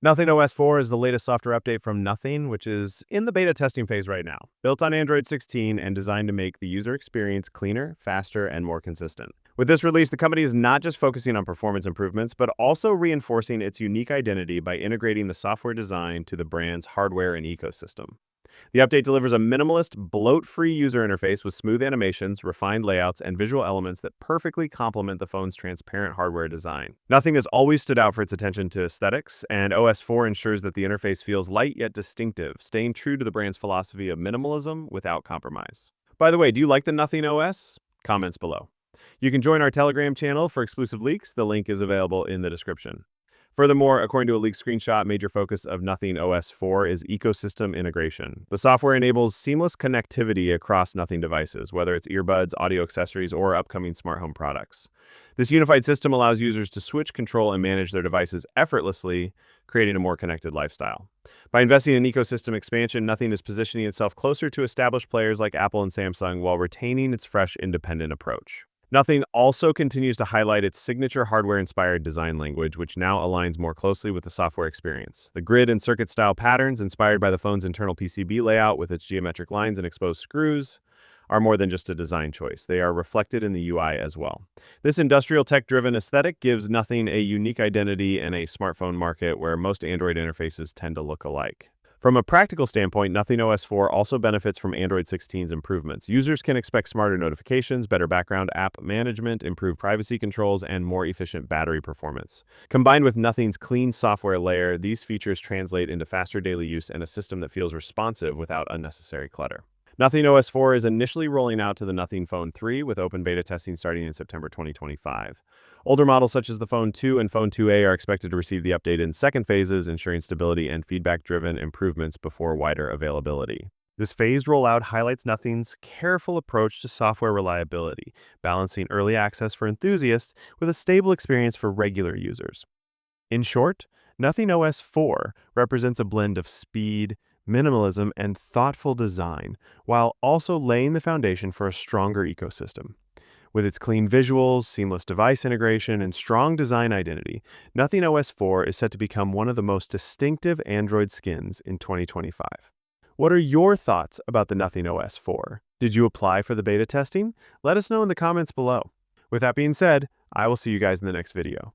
Nothing OS 4 is the latest software update from Nothing, which is in the beta testing phase right now. Built on Android 16 and designed to make the user experience cleaner, faster, and more consistent. With this release, the company is not just focusing on performance improvements, but also reinforcing its unique identity by integrating the software design to the brand's hardware and ecosystem. The update delivers a minimalist, bloat-free user interface with smooth animations, refined layouts, and visual elements that perfectly complement the phone's transparent hardware design. Nothing has always stood out for its attention to aesthetics, and OS 4 ensures that the interface feels light yet distinctive, staying true to the brand's philosophy of minimalism without compromise. By the way, do you like the Nothing OS? Comments below. You can join our Telegram channel for exclusive leaks. The link is available in the description. Furthermore, according to a leaked screenshot, major focus of Nothing OS 4 is ecosystem integration. The software enables seamless connectivity across Nothing devices, whether it's earbuds, audio accessories, or upcoming smart home products. This unified system allows users to switch, control, and manage their devices effortlessly, creating a more connected lifestyle. By investing in ecosystem expansion, Nothing is positioning itself closer to established players like Apple and Samsung while retaining its fresh, independent approach. Nothing also continues to highlight its signature hardware-inspired design language, which now aligns more closely with the software experience. The grid and circuit-style patterns, inspired by the phone's internal PCB layout with its geometric lines and exposed screws, are more than just a design choice. They are reflected in the UI as well. This industrial tech-driven aesthetic gives Nothing a unique identity in a smartphone market where most Android interfaces tend to look alike. From a practical standpoint, Nothing OS 4 also benefits from Android 16's improvements. Users can expect smarter notifications, better background app management, improved privacy controls, and more efficient battery performance. Combined with Nothing's clean software layer, these features translate into faster daily use and a system that feels responsive without unnecessary clutter. Nothing OS 4 is initially rolling out to the Nothing Phone 3, with open beta testing starting in September 2025. Older models such as the Phone 2 and Phone 2a are expected to receive the update in second phases, ensuring stability and feedback-driven improvements before wider availability. This phased rollout highlights Nothing's careful approach to software reliability, balancing early access for enthusiasts with a stable experience for regular users. In short, Nothing OS 4 represents a blend of speed, minimalism, and thoughtful design, while also laying the foundation for a stronger ecosystem. With its clean visuals, seamless device integration, and strong design identity, Nothing OS 4 is set to become one of the most distinctive Android skins in 2025. What are your thoughts about the Nothing OS 4? Did you apply for the beta testing? Let us know in the comments below. With that being said, I will see you guys in the next video.